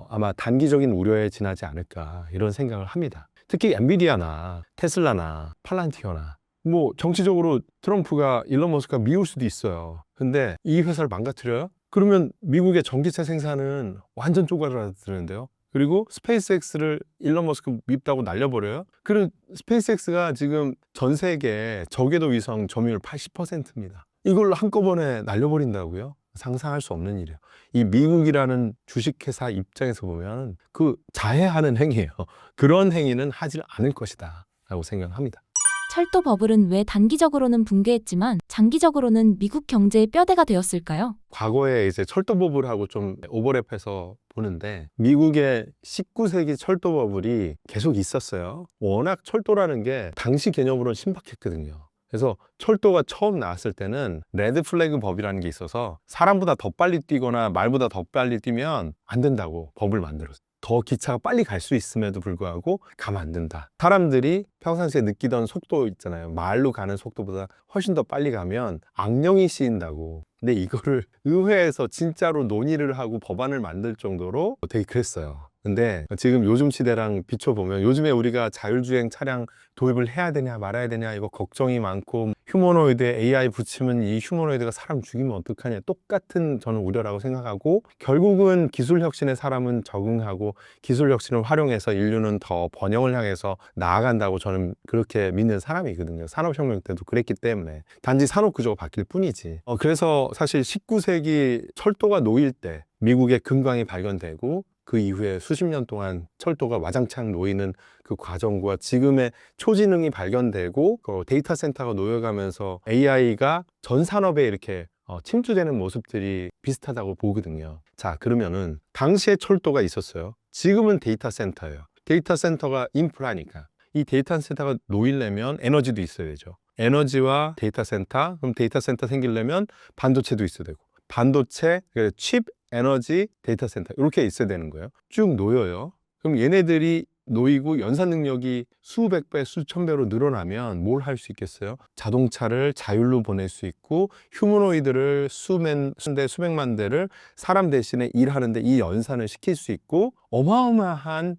아마 단기적인 우려에 지나지 않을까 이런 생각을 합니다. 특히 엔비디아나 테슬라나 팔란티어나 뭐 정치적으로 트럼프가 일론 머스크가 미울 수도 있어요. 근데 이 회사를 망가뜨려요? 그러면 미국의 전기차 생산은 완전 쪼그라드는데요. 그리고 스페이스X를 일론 머스크 밉다고 날려버려요? 그리고 스페이스X가 지금 전 세계 저궤도 위성 점유율 80%입니다. 이걸 한꺼번에 날려버린다고요? 상상할 수 없는 일이에요. 이 미국이라는 주식회사 입장에서 보면 그 자해하는 행위예요. 그런 행위는 하지 않을 것이다 라고 생각합니다. 철도 버블은 왜 단기적으로는 붕괴했지만 장기적으로는 미국 경제의 뼈대가 되었을까요? 과거에 이제 철도 버블하고 좀 오버랩해서 보는데 미국의 19세기 철도 버블이 계속 있었어요. 워낙 철도라는 게 당시 개념으로는 신박했거든요. 그래서 철도가 처음 나왔을 때는 레드 플래그 법이라는 게 있어서 사람보다 더 빨리 뛰거나 말보다 더 빨리 뛰면 안 된다고 법을 만들었어요. 더 기차가 빨리 갈 수 있음에도 불구하고 가면 안 된다. 사람들이 평상시에 느끼던 속도 있잖아요. 말로 가는 속도보다 훨씬 더 빨리 가면 악령이 씌인다고. 근데 이거를 의회에서 진짜로 논의를 하고 법안을 만들 정도로 되게 그랬어요. 근데 지금 요즘 시대랑 비춰보면 요즘에 우리가 자율주행 차량 도입을 해야 되냐 말아야 되냐 이거 걱정이 많고 휴머노이드에 AI 붙이면 이 휴머노이드가 사람 죽이면 어떡하냐 똑같은 저는 우려라고 생각하고 결국은 기술 혁신에 사람은 적응하고 기술 혁신을 활용해서 인류는 더 번영을 향해서 나아간다고 저는 그렇게 믿는 사람이거든요. 산업혁명 때도 그랬기 때문에 단지 산업구조가 바뀔 뿐이지. 그래서 사실 19세기 철도가 놓일 때 미국의 금광이 발견되고 그 이후에 수십 년 동안 철도가 와장창 놓이는 그 과정과 지금의 초지능이 발견되고 데이터 센터가 놓여가면서 AI가 전 산업에 이렇게 침투되는 모습들이 비슷하다고 보거든요. 자, 그러면은 당시에 철도가 있었어요. 지금은 데이터 센터예요. 데이터 센터가 인프라니까. 이 데이터 센터가 놓이려면 에너지도 있어야 되죠. 에너지와 데이터 센터, 그럼 데이터 센터 생기려면 반도체도 있어야 되고 반도체, 칩, 에너지, 데이터 센터 이렇게 있어야 되는 거예요. 쭉 놓여요. 그럼 얘네들이 놓이고 연산 능력이 수백 배, 수천 배로 늘어나면 뭘 할 수 있겠어요? 자동차를 자율로 보낼 수 있고 휴머노이드를 수만 대, 수백만 대를 사람 대신에 일하는데 이 연산을 시킬 수 있고 어마어마한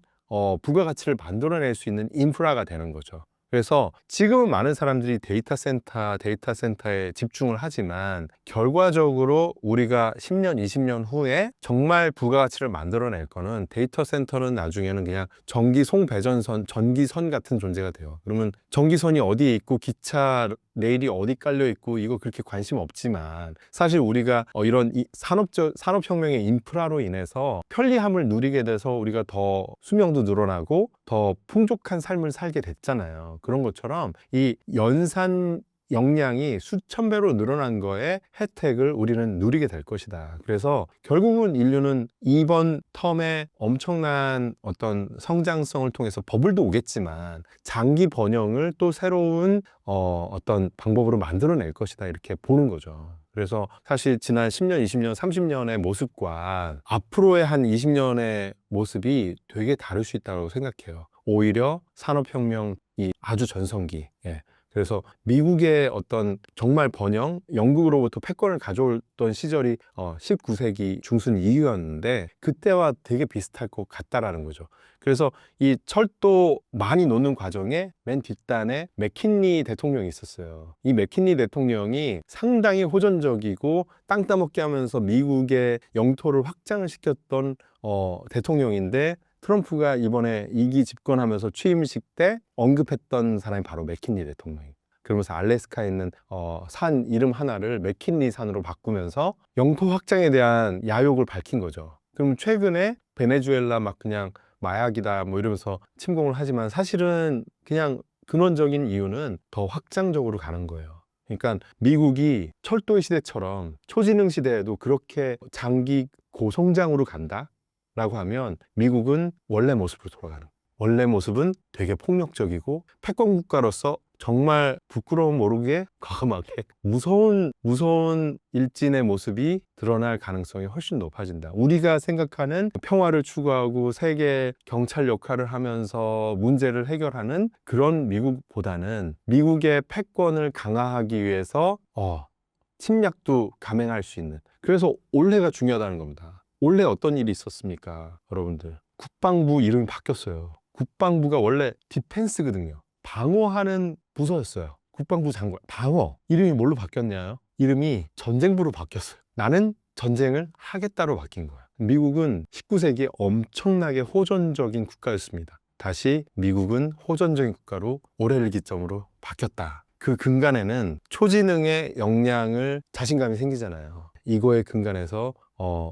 부가가치를 만들어낼 수 있는 인프라가 되는 거죠. 그래서 지금은 많은 사람들이 데이터 센터에 집중을 하지만 결과적으로 우리가 10년, 20년 후에 정말 부가가치를 만들어낼 거는 데이터 센터는 나중에는 그냥 전기 송배전선, 전기선 같은 존재가 돼요. 그러면 전기선이 어디에 있고 기차 레일이 어디 깔려 있고 이거 그렇게 관심 없지만 사실 우리가 이런 산업혁명의 인프라로 인해서 편리함을 누리게 돼서 우리가 더 수명도 늘어나고 더 풍족한 삶을 살게 됐잖아요. 그런 것처럼 이 연산 역량이 수천 배로 늘어난 거에 혜택을 우리는 누리게 될 것이다. 그래서 결국은 인류는 이번 텀에 엄청난 어떤 성장성을 통해서 버블도 오겠지만 장기 번영을 또 새로운 어떤 방법으로 만들어낼 것이다. 이렇게 보는 거죠. 그래서 사실 지난 10년, 20년, 30년의 모습과 앞으로의 한 20년의 모습이 되게 다를 수 있다고 생각해요. 오히려 산업혁명이 아주 전성기. 그래서 미국의 어떤 정말 번영, 영국으로부터 패권을 가져오던 시절이 19세기 중순 이후였는데 그때와 되게 비슷할 것 같다라는 거죠. 그래서 이 철도 많이 놓는 과정에 맨 뒷단에 맥킨리 대통령이 있었어요. 이 맥킨리 대통령이 상당히 호전적이고 땅 따먹게 하면서 미국의 영토를 확장을 시켰던 대통령인데 트럼프가 이번에 2기 집권하면서 취임식 때 언급했던 사람이 바로 맥킨리 대통령이에요. 그러면서 알래스카에 있는 산 이름 하나를 맥킨리 산으로 바꾸면서 영토 확장에 대한 야욕을 밝힌 거죠. 그럼 최근에 베네수엘라 막 그냥 마약이다 뭐 이러면서 침공을 하지만 사실은 그냥 근원적인 이유는 더 확장적으로 가는 거예요. 그러니까 미국이 철도의 시대처럼 초지능 시대에도 그렇게 장기 고성장으로 간다? 라고 하면 미국은 원래 모습으로 돌아가는 거예요. 원래 모습은 되게 폭력적이고 패권 국가로서 정말 부끄러움 모르게 과감하게 무서운 일진의 모습이 드러날 가능성이 훨씬 높아진다. 우리가 생각하는 평화를 추구하고 세계 경찰 역할을 하면서 문제를 해결하는 그런 미국보다는 미국의 패권을 강화하기 위해서 침략도 감행할 수 있는, 그래서 올해가 중요하다는 겁니다. 올해 어떤 일이 있었습니까, 여러분들? 국방부 이름이 바뀌었어요. 국방부가 원래 디펜스거든요. 방어하는 부서였어요. 국방부 장관, 방어. 이름이 뭘로 바뀌었냐요? 이름이 전쟁부로 바뀌었어요. 나는 전쟁을 하겠다로 바뀐 거예요. 미국은 19세기에 엄청나게 호전적인 국가였습니다. 다시 미국은 호전적인 국가로 올해를 기점으로 바뀌었다. 그 근간에는 초지능의 역량을 자신감이 생기잖아요. 이거의 근간에서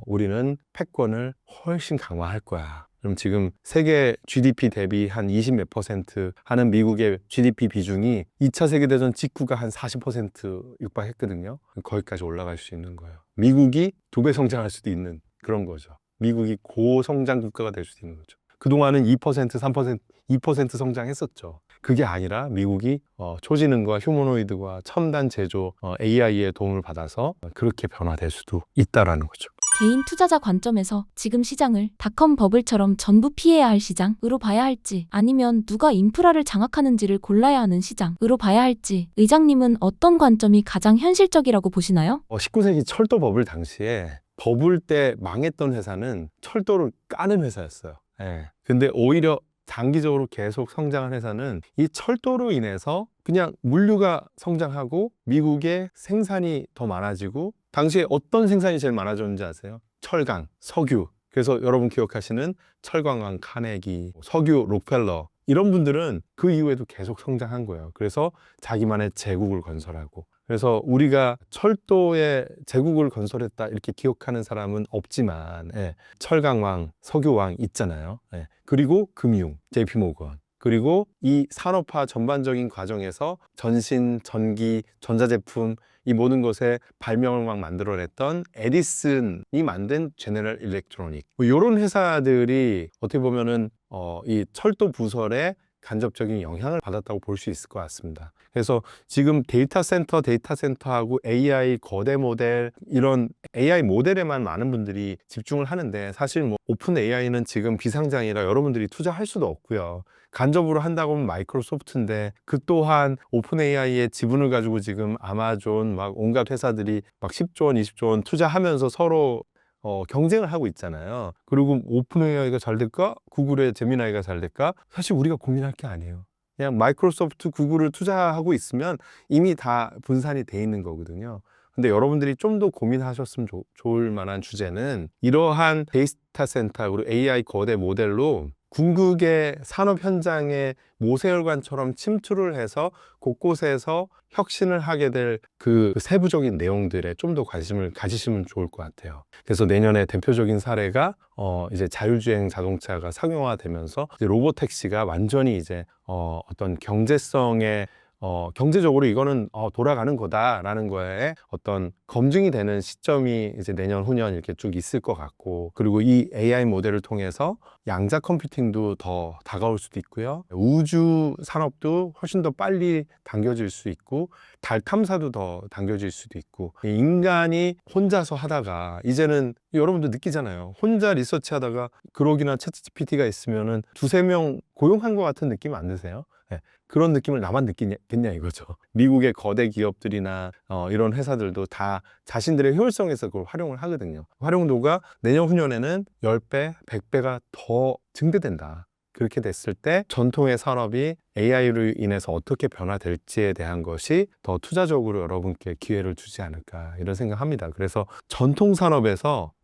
우리는 패권을 훨씬 강화할 거야. 그럼 지금 세계 GDP 대비 한 20 몇 % 하는 미국의 GDP 비중이 2차 세계대전 직후가 한 40% 육박했거든요. 거기까지 올라갈 수 있는 거예요. 미국이 2배 성장할 수도 있는 그런 거죠. 미국이 고성장 국가가 될 수도 있는 거죠. 그동안은 2%, 3%, 2% 성장했었죠. 그게 아니라 미국이 초지능과 휴머노이드와 첨단 제조 AI의 도움을 받아서 그렇게 변화될 수도 있다라는 거죠. 개인 투자자 관점에서 지금 시장을 닷컴 버블처럼 전부 피해야 할 시장으로 봐야 할지, 아니면 누가 인프라를 장악하는지를 골라야 하는 시장으로 봐야 할지, 의장님은 어떤 관점이 가장 현실적이라고 보시나요? 19세기 철도 버블 당시에 버블 때 망했던 회사는 철도를 까는 회사였어요. 근데 오히려 장기적으로 계속 성장한 회사는 이 철도로 인해서 그냥 물류가 성장하고 미국의 생산이 더 많아지고, 당시에 어떤 생산이 제일 많아졌는지 아세요? 철강, 석유. 그래서 여러분 기억하시는 철강왕 카네기, 석유 록펠러, 이런 분들은 그 이후에도 계속 성장한 거예요. 그래서 자기만의 제국을 건설하고, 그래서 우리가 철도에 제국을 건설했다 이렇게 기억하는 사람은 없지만 철강왕, 석유왕 있잖아요. 그리고 금융, JP모건, 그리고 이 산업화 전반적인 과정에서 전신, 전기, 전자제품 이 모든 것의 발명을 막 만들어냈던 에디슨이 만든 제너럴 일렉트로닉, 이런 회사들이 어떻게 보면은 이 철도 부설에 간접적인 영향을 받았다고 볼 수 있을 것 같습니다. 그래서 지금 데이터 센터하고 AI 거대 모델, 이런 AI 모델에만 많은 분들이 집중을 하는데, 사실 뭐 오픈 AI는 지금 비상장이라 여러분들이 투자할 수도 없고요. 간접으로 한다고 하면 마이크로소프트인데, 그 또한 오픈 AI의 지분을 가지고 지금 아마존 막 온갖 회사들이 막 10조 원, 20조 원 투자하면서 서로 경쟁을 하고 있잖아요. 그리고 오픈 AI가 잘 될까? 구글의 제미나이가 잘 될까? 사실 우리가 고민할 게 아니에요. 그냥 마이크로소프트, 구글을 투자하고 있으면 이미 다 분산이 돼 있는 거거든요. 근데 여러분들이 좀 더 고민하셨으면 좋을 만한 주제는, 이러한 데이터 센터 그리고 AI 거대 모델로 궁극의 산업 현장에 모세혈관처럼 침투를 해서 곳곳에서 혁신을 하게 될 그 세부적인 내용들에 좀 더 관심을 가지시면 좋을 것 같아요. 그래서 내년에 대표적인 사례가 이제 자율주행 자동차가 상용화되면서 이제 로보택시가 완전히 이제 어떤 경제성의 경제적으로 이거는 돌아가는 거다라는 거에 어떤 검증이 되는 시점이 이제 내년, 후년 이렇게 쭉 있을 것 같고, 그리고 이 AI 모델을 통해서 양자 컴퓨팅도 더 다가올 수도 있고요. 우주 산업도 훨씬 더 빨리 당겨질 수 있고, 달 탐사도 더 당겨질 수도 있고, 인간이 혼자서 하다가 이제는 여러분도 느끼잖아요. 혼자 리서치 하다가 그록이나 챗GPT가 있으면은 두세 명 고용한 것 같은 느낌 안 드세요? 그런 느낌을 나만 느끼겠냐 이거죠. 미국의 거대 기업들이나 이런 회사들도 다 자신들의 효율성에서 그걸 활용을 하거든요. 활용도가 내년 후년에는 10배, 100배가 더 증대된다. 그렇게 됐을 때 전통의 산업이 AI로 인해서 어떻게 변화될지에 대한 것이 더 투자적으로 여러분께 기회를 주지 않을까, 이런 생각합니다. 그래서 전통 산업에서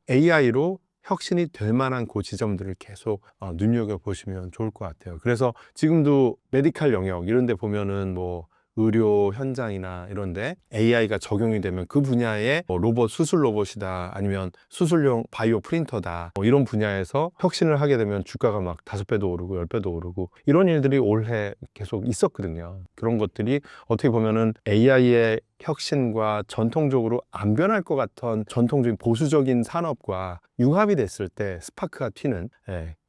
AI로 혁신이 될 만한 그 지점들을 계속 눈여겨보시면 좋을 것 같아요. 그래서 지금도 메디칼 영역 이런 데 보면은 뭐 의료 현장이나 이런데 AI가 적용이 되면 그 분야에 로봇, 수술 로봇이다, 아니면 수술용 바이오 프린터다, 이런 분야에서 혁신을 하게 되면 주가가 막 5배도 오르고 10배도 오르고, 이런 일들이 올해 계속 있었거든요. 그런 것들이 어떻게 보면은 AI의 혁신과 전통적으로 안 변할 것 같은 전통적인 보수적인 산업과 융합이 됐을 때 스파크가 튀는,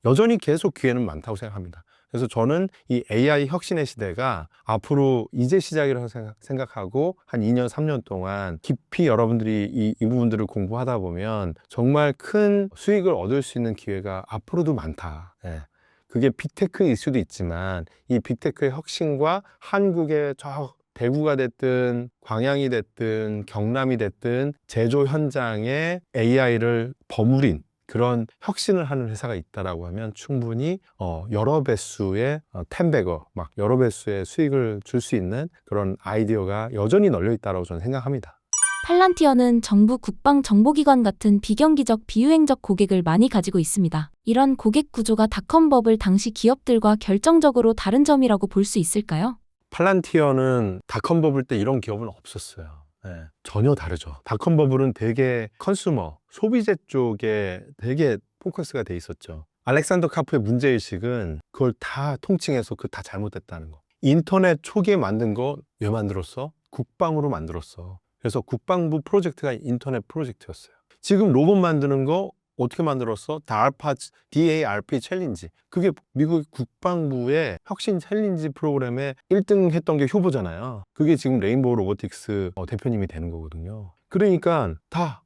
여전히 계속 기회는 많다고 생각합니다. 그래서 저는 이 AI 혁신의 시대가 앞으로 이제 시작이라고 생각하고 한 2년, 3년 동안 깊이 여러분들이 이 부분들을 공부하다 보면 정말 큰 수익을 얻을 수 있는 기회가 앞으로도 많다. 예. 그게 빅테크일 수도 있지만 이 빅테크의 혁신과 한국의 저 대구가 됐든 광양이 됐든 경남이 됐든 제조 현장에 AI를 버무린 그런 혁신을 하는 회사가 있다라고 하면 충분히 여러 배수의 10배거 막 여러 배수의 수익을 줄 수 있는 그런 아이디어가 여전히 널려 있다라고 저는 생각합니다. 팔란티어는 정부, 국방, 정보기관 같은 비경기적, 비유행적 고객을 많이 가지고 있습니다. 이런 고객 구조가 닷컴 버블 당시 기업들과 결정적으로 다른 점이라고 볼 수 있을까요? 팔란티어는 닷컴 버블 때 이런 기업은 없었어요. 네, 전혀 다르죠. 닷컴 버블은 되게 컨슈머, 소비재 쪽에 되게 포커스가 돼 있었죠. 알렉산더 카프의 문제의식은 그걸 다 통칭해서 그 다 잘못됐다는 거. 인터넷 초기에 만든 거 왜 만들었어? 국방으로 만들었어. 그래서 국방부 프로젝트가 인터넷 프로젝트였어요. 지금 로봇 만드는 거 어떻게 만들었어? DARP 챌린지. 그게 미국 국방부의 혁신 챌린지 프로그램에 1등 했던 게 효보잖아요. 그게 지금 레인보우 로보틱스 대표님이 되는 거거든요. 그러니까 다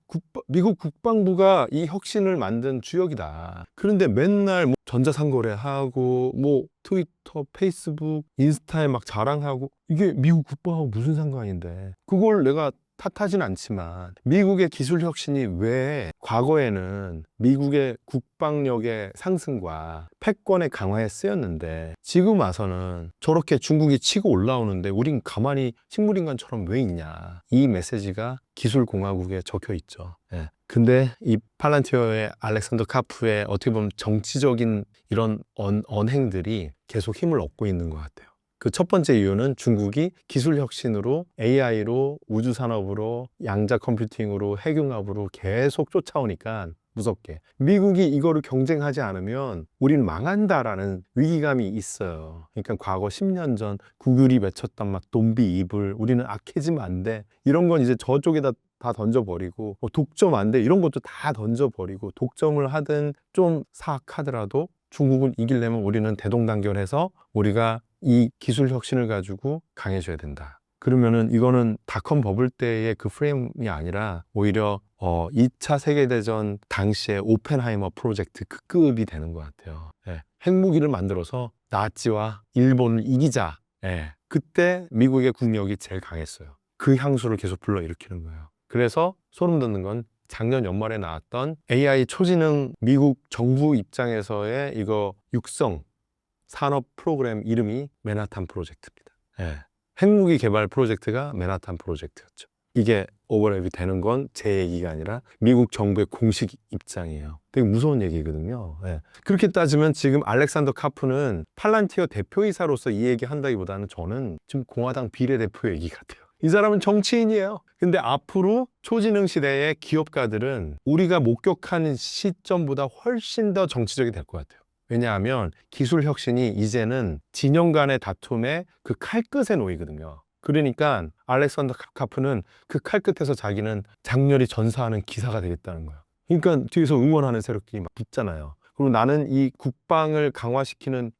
미국 국방부가 이 혁신을 만든 주역이다. 그런데 맨날 뭐 전자상거래하고 뭐 트위터, 페이스북, 인스타에 막 자랑하고 이게 미국 국방하고 무슨 상관인데 그걸 내가 탓하진 않지만 미국의 기술 혁신이 왜 과거에는 미국의 국방력의 상승과 패권의 강화에 쓰였는데 지금 와서는 저렇게 중국이 치고 올라오는데 우린 가만히 식물인간처럼 왜 있냐. 이 메시지가 기술공화국에 적혀 있죠. 예. 근데 이 팔란티어의 알렉산더 카프의 어떻게 보면 정치적인 이런 언행들이 계속 힘을 얻고 있는 것 같아요. 그 첫 번째 이유는 중국이 기술 혁신으로 AI로 우주산업으로 양자 컴퓨팅으로 핵융합으로 계속 쫓아오니까 무섭게 미국이 이거를 경쟁하지 않으면 우리는 망한다라는 위기감이 있어요. 그러니까 과거 10년 전 구글이 외쳤던 막 돈비 이불 우리는 악해지면 안 돼 이런 건 이제 저쪽에다 다 던져버리고 독점 안 돼 이런 것도 다 던져버리고 독점을 하든 좀 사악하더라도 중국을 이기려면 우리는 대동단결해서 우리가 이 기술 혁신을 가지고 강해져야 된다. 그러면은 이거는 닷컴 버블 때의 그 프레임이 아니라 오히려 2차 세계대전 당시의 오펜하이머 프로젝트 그 급이 되는 것 같아요. 예. 핵무기를 만들어서 나치와 일본을 이기자. 예. 그때 미국의 국력이 제일 강했어요. 그 향수를 계속 불러일으키는 거예요. 그래서 소름 돋는 건 작년 연말에 나왔던 AI 초지능 미국 정부 입장에서의 이거 육성 산업 프로그램 이름이 맨하탄 프로젝트입니다. 예. 핵무기 개발 프로젝트가 맨하탄 프로젝트였죠. 이게 오버랩이 되는 건 제 얘기가 아니라 미국 정부의 공식 입장이에요. 되게 무서운 얘기거든요. 예. 그렇게 따지면 지금 알렉산더 카프는 팔란티어 대표이사로서 이 얘기 한다기보다는 저는 지금 공화당 비례대표 얘기 같아요. 이 사람은 정치인이에요. 근데 앞으로 초지능 시대의 기업가들은 우리가 목격하는 시점보다 훨씬 더 정치적이 될 것 같아요. 왜냐하면 기술 혁신이 이제는 진영 간의 다툼의 그 칼끝에 놓이거든요. 그러니까 알렉산더 카프는 그 칼끝에서 자기는 장렬히 전사하는 기사가 되겠다는 거예요. 그러니까 뒤에서 응원하는 세력들이 막 붙잖아요. 그리고 나는 이 국방을 강화시키는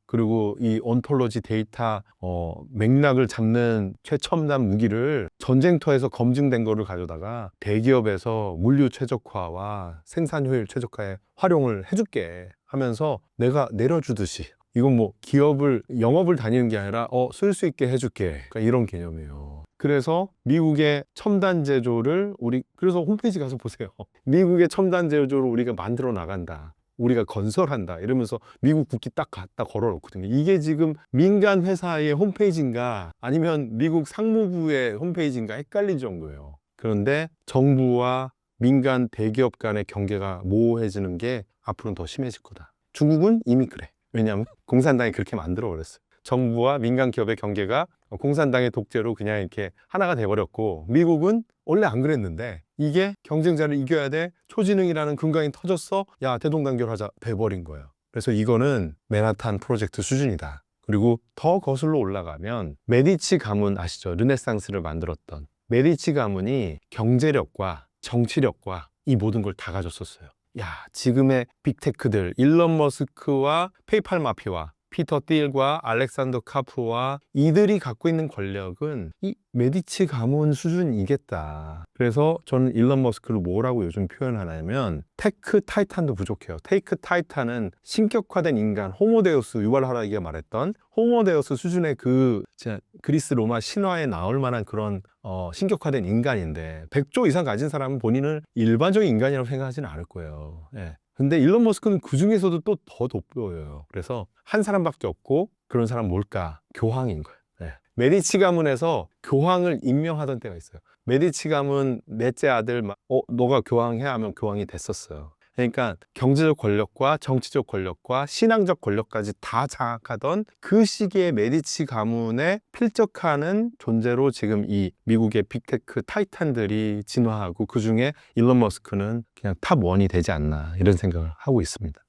그리고 이 온톨로지 데이터 맥락을 잡는 최첨단 무기를 전쟁터에서 검증된 거를 가져다가 대기업에서 물류 최적화와 생산 효율 최적화에 활용을 해줄게 하면서 내가 내려주듯이 이건 뭐 기업을 영업을 다니는 게 아니라 쓸 수 있게 해줄게 그러니까 이런 개념이에요. 그래서 미국의 첨단 제조를 그래서 홈페이지 가서 보세요. 미국의 첨단 제조를 우리가 만들어 나간다. 우리가 건설한다 이러면서 미국 국기 딱 갖다 걸어 놓거든요. 이게 지금 민간 회사의 홈페이지인가 아니면 미국 상무부의 홈페이지인가 헷갈릴 정도예요. 그런데 정부와 민간 대기업 간의 경계가 모호해지는 게 앞으로는 더 심해질 거다. 중국은 이미 그래. 왜냐하면 공산당이 그렇게 만들어 버렸어요. 정부와 민간 기업의 경계가 공산당의 독재로 그냥 이렇게 하나가 돼버렸고 미국은 원래 안 그랬는데 이게 경쟁자를 이겨야 돼. 초지능이라는 근간이 터졌어. 야 대동단결하자 돼버린 거예요. 그래서 이거는 맨하탄 프로젝트 수준이다. 그리고 더 거슬러 올라가면 메디치 가문 아시죠? 르네상스를 만들었던 메디치 가문이 경제력과 정치력과 이 모든 걸 다 가졌었어요. 야 지금의 빅테크들 일론 머스크와 페이팔 마피아 피터 틸과 알렉산더 카프와 이들이 갖고 있는 권력은 이 메디치 가문 수준이겠다. 그래서 저는 일론 머스크를 뭐라고 요즘 표현하냐면 테크 타이탄도 부족해요. 테이크 타이탄은 신격화된 인간, 호모데우스, 유발 하라기가 말했던 호모데우스 수준의 그 진짜 그리스 로마 신화에 나올 만한 그런 신격화된 인간인데 100조 이상 가진 사람은 본인을 일반적인 인간이라고 생각하지는 않을 거예요. 예. 근데 일론 머스크는 그 중에서도 또 더 돋보여요. 그래서 한 사람밖에 없고 그런 사람 뭘까? 교황인 거예요. 예. 메디치 가문에서 교황을 임명하던 때가 있어요. 메디치 가문 넷째 아들 너가 교황해 하면 교황이 됐었어요. 그러니까 경제적 권력과 정치적 권력과 신앙적 권력까지 다 장악하던 그 시기에 메디치 가문에 필적하는 존재로 지금 이 미국의 빅테크 타이탄들이 진화하고 그중에 일론 머스크는 그냥 탑1이 되지 않나 이런 생각을 하고 있습니다.